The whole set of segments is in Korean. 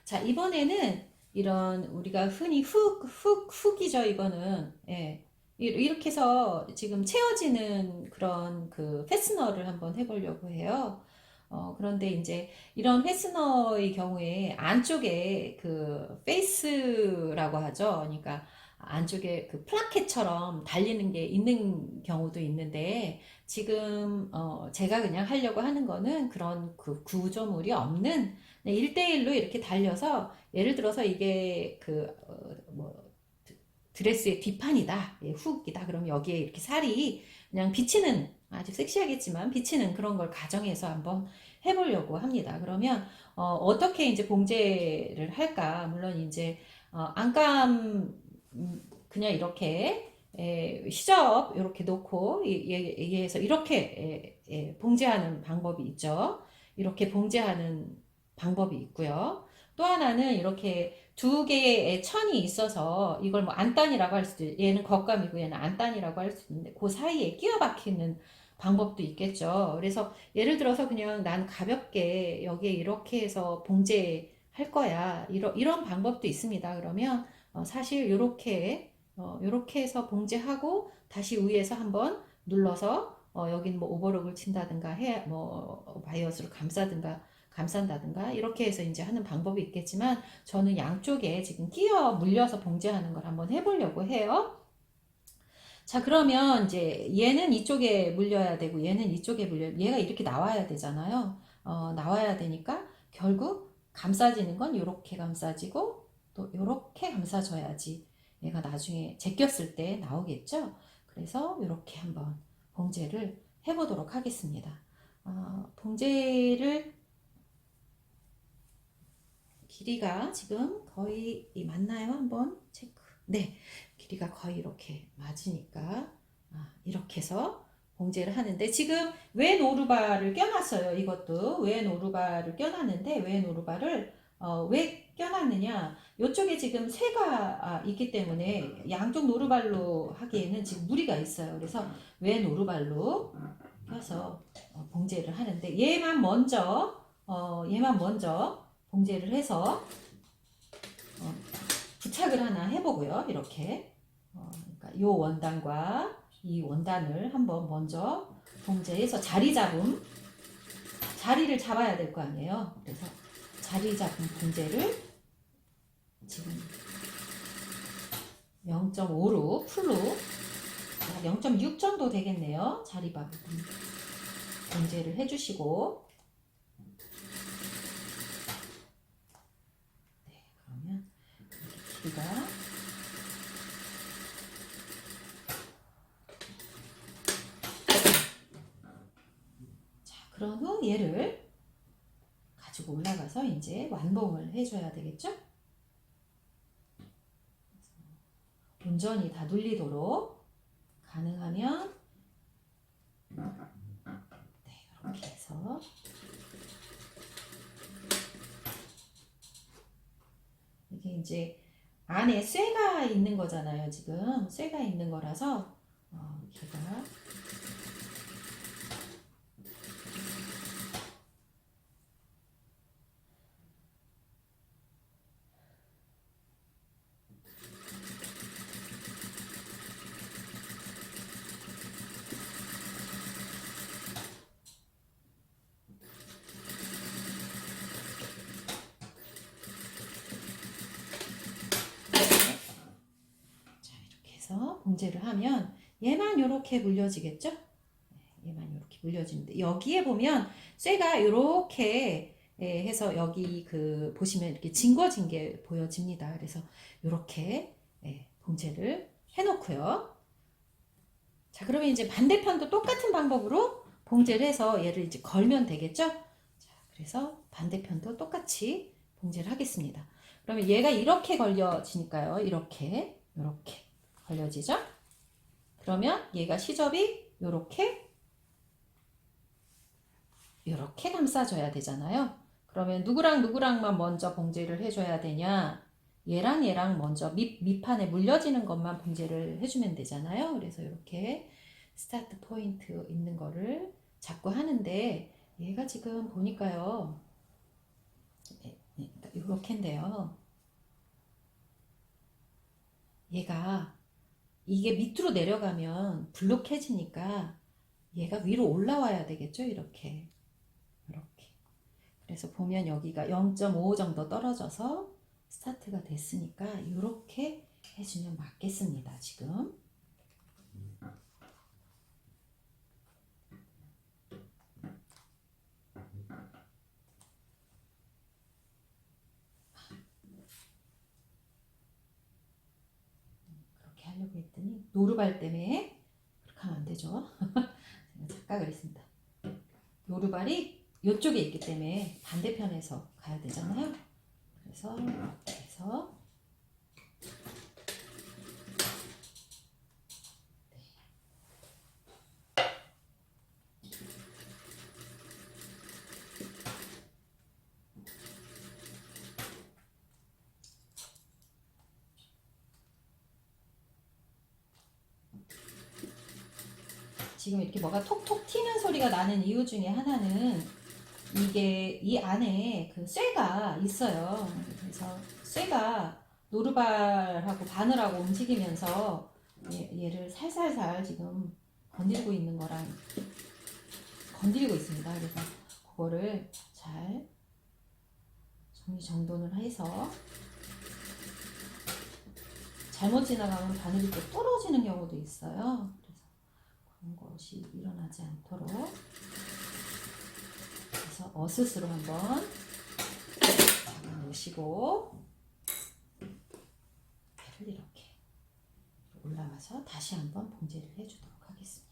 자, 이번에는 이런 우리가 흔히 훅이죠, 이거는. 예. 이렇게 해서 지금 채워지는 그런 그 페스너를 한번 해보려고 해요. 그런데 이제 이런 페스너의 경우에 안쪽에 그 페이스라고 하죠. 그러니까 안쪽에 그 플라켓처럼 달리는 게 있는 경우도 있는데 지금 제가 그냥 하려고 하는 거는 그런 그 구조물이 없는 1대1로 이렇게 달려서 예를 들어서 이게 뭐 드레스의 뒷판이다, 예, 훅이다. 그럼 여기에 이렇게 살이 그냥 비치는 아주 섹시하겠지만 비치는 그런 걸 가정해서 한번 해보려고 합니다. 그러면 떻게 이제 봉제를 할까? 물론 이제 안감 그냥 이렇게 시접 이렇게 놓고 얘기해서 이렇게 봉제하는 방법이 있죠. 이렇게 봉제하는 방법이 있고요. 또 하나는 이렇게 두 개의 천이 있어서 이걸 뭐 안단이라고 할 수도 얘는 겉감이고 얘는 안단이라고 할 수도 있는데 그 사이에 끼워 박히는 방법도 있겠죠. 그래서 예를 들어서 그냥 난 가볍게 여기에 이렇게 해서 봉제할 거야. 이런 방법도 있습니다. 그러면 사실 이렇게 해서 봉제하고 다시 위에서 한번 눌러서 여긴 뭐 오버록을 친다든가 뭐 바이어스로 감싼다든가 이렇게 해서 이제 하는 방법이 있겠지만 저는 양쪽에 지금 끼어 물려서 봉제하는 걸 한번 해보려고 해요. 자, 그러면 이제 얘는 이쪽에 물려야 되고 얘는 이쪽에 얘가 이렇게 나와야 되잖아요. 나와야 되니까 결국 감싸지는 건 이렇게 감싸지고 또 이렇게 감싸줘야지 얘가 나중에 제꼈을 때 나오겠죠. 그래서 이렇게 한번 봉제를 해보도록 하겠습니다. 봉제를 길이가 지금 거의 맞나요? 한번 체크. 네, 길이가 거의 이렇게 맞으니까 이렇게 해서 봉제를 하는데 지금 왼 오르바를 껴놨어요. 이것도 왼 오르바를 껴놨는데 왼 오르바를 왜 껴놨느냐? 이쪽에 지금 새가 있기 때문에 양쪽 노루발로 하기에는 지금 무리가 있어요. 그래서 왼 오르발로 껴서 봉제를 하는데 얘만 먼저 봉제를 해서 부착을 하나 해보고요. 이렇게 그러니까 이 원단과 이 원단을 한번 먼저 봉제해서 자리를 잡아야 될 거 아니에요. 그래서 자리 잡은 봉제를 지금 0.5로 풀로 0.6 정도 되겠네요. 자리 잡은 봉제를 해주시고 그러면 길이가 그런 후 얘를 가지고 올라가서 이제 완봉을 해줘야 되겠죠? 온전히 다 눌리도록 가능하면 네, 이렇게 해서 이게 이제 안에 쇠가 있는 거잖아요. 지금 쇠가 있는 거라서 제가 해서 봉제를 하면 얘만 이렇게 물려지겠죠? 얘만 이렇게 물려지는데 여기에 보면 쇠가 이렇게 해서 여기 그 보시면 이렇게 징궈진 게 보여집니다. 그래서 이렇게 봉제를 해놓고요. 자, 그러면 이제 반대편도 똑같은 방법으로 봉제를 해서 얘를 이제 걸면 되겠죠? 자, 그래서 반대편도 똑같이 봉제를 하겠습니다. 그러면 얘가 이렇게 걸려지니까요. 이렇게 걸려지죠? 그러면 얘가 시접이 이렇게 감싸줘야 되잖아요. 그러면 누구랑만 먼저 봉제를 해줘야 되냐? 얘랑 먼저 밑판에 물려지는 것만 봉제를 해주면 되잖아요. 그래서 이렇게 스타트 포인트 있는 거를 잡고 하는데 얘가 지금 보니까요. 이렇게인데요. 얘가 이게 밑으로 내려가면 불룩해지니까 얘가 위로 올라와야 되겠죠? 이렇게. 이렇게. 그래서 보면 여기가 0.5 정도 떨어져서 스타트가 됐으니까 이렇게 해주면 맞겠습니다. 지금. 그렇게 하려고 했더니 노루발 때문에 그렇게 하면 안 되죠. 제가 착각을 했습니다. 노루발이 이쪽에 있기 때문에 반대편에서 가야 되잖아요. 그래서 이렇게 해서 지금 이렇게 뭐가 톡톡 튀는 소리가 나는 이유 중에 하나는 이게 이 안에 그 쇠가 있어요. 그래서 쇠가 노루발하고 바늘하고 움직이면서 얘를 살살살 지금 건들고 있는 거랑 건드리고 있습니다. 그래서 그거를 잘 정리정돈을 해서 잘못 지나가면 바늘이 또 부러지는 경우도 있어요. 그래서 그런 것이 일어나지 않도록 그래서 어슷으로 한번 잡아 놓으시고 배를 이렇게 올라와서 다시 한번 봉제를 해주도록 하겠습니다.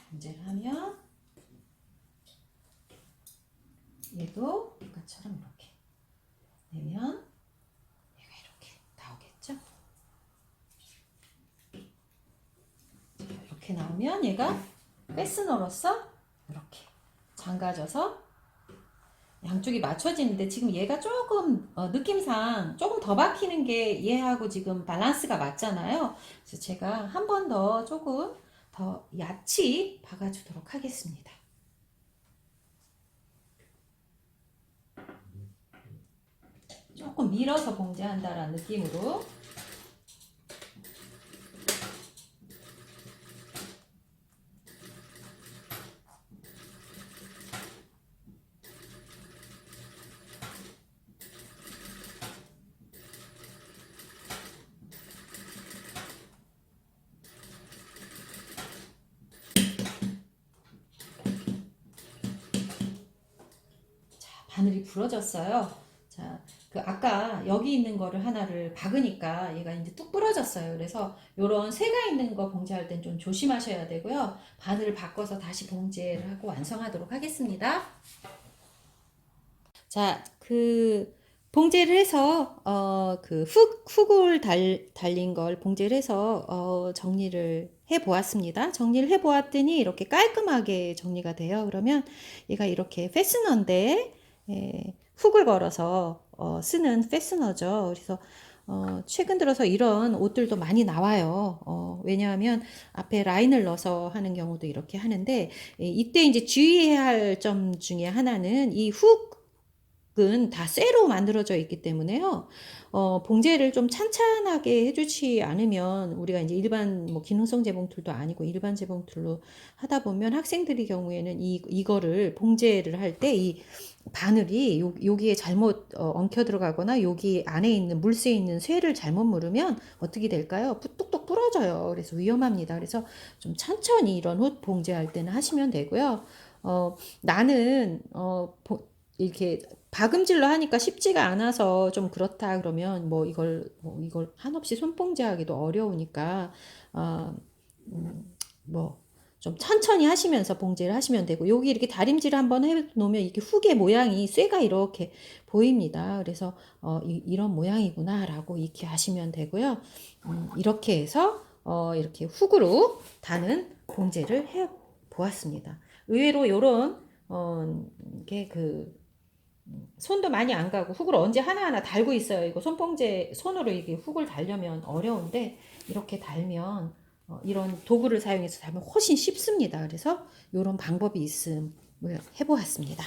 봉제를 하면 얘도 아까처럼 이렇게 내면 얘가 이렇게 나오겠죠? 이렇게 나오면 얘가 페스너로서 이렇게 잠가져서 양쪽이 맞춰지는데 지금 얘가 조금 느낌상 조금 더 박히는 게 얘하고 지금 밸런스가 맞잖아요. 그래서 제가 한 번 더 조금 더 얕이 박아주도록 하겠습니다. 조금 밀어서 봉제한다라는 느낌으로 바늘이 부러졌어요. 자, 그 아까 여기 있는 거를 하나를 박으니까 얘가 이제 뚝 부러졌어요. 그래서 요런 새가 있는 거 봉제할 땐 좀 조심하셔야 되고요. 바늘을 바꿔서 다시 봉제를 하고 완성하도록 하겠습니다. 자, 그 봉제를 해서 그 훅을 달린 걸 봉제를 해서 정리를 해 보았습니다. 정리를 해 보았더니 이렇게 깔끔하게 정리가 돼요. 그러면 얘가 이렇게 페스너인데 훅을 걸어서 쓰는 페스너죠. 그래서 최근 들어서 이런 옷들도 많이 나와요. 왜냐하면 앞에 라인을 넣어서 하는 경우도 이렇게 하는데 이때 이제 주의해야 할 점 중에 하나는 이 훅은 다 쇠로 만들어져 있기 때문에요. 봉제를 좀 찬찬하게 해주지 않으면 우리가 이제 일반 뭐 기능성 재봉틀도 아니고 일반 재봉틀로 하다 보면 학생들의 경우에는 이거를 봉제를 할 때 이 바늘이 여기에 잘못 엉켜 들어가거나 여기 안에 있는 물새에 있는 쇠를 잘못 물으면 어떻게 될까요? 뚝뚝 부러져요. 그래서 위험합니다. 그래서 좀 천천히 이런 옷 봉제할 때는 하시면 되고요. 나는 이렇게 박음질로 하니까 쉽지가 않아서 좀 그렇다 그러면 뭐 이걸 한없이 손봉제 하기도 어려우니까 어, 뭐 좀 천천히 하시면서 봉제를 하시면 되고 여기 이렇게 다림질을 한번 해 놓으면 이게 훅의 모양이 쇠가 이렇게 보입니다. 그래서 이런 모양이구나라고 익히 아시면 되고요. 이렇게 해서 이렇게 훅으로 다는 봉제를 해 보았습니다. 의외로 요런 이게 손도 많이 안 가고 훅을 언제 하나하나 달고 있어요. 이거 손봉제 손으로 이게 훅을 달려면 어려운데 이렇게 달면 이런 도구를 사용해서 달면 훨씬 쉽습니다. 그래서 이런 방법이 있음을 해보았습니다.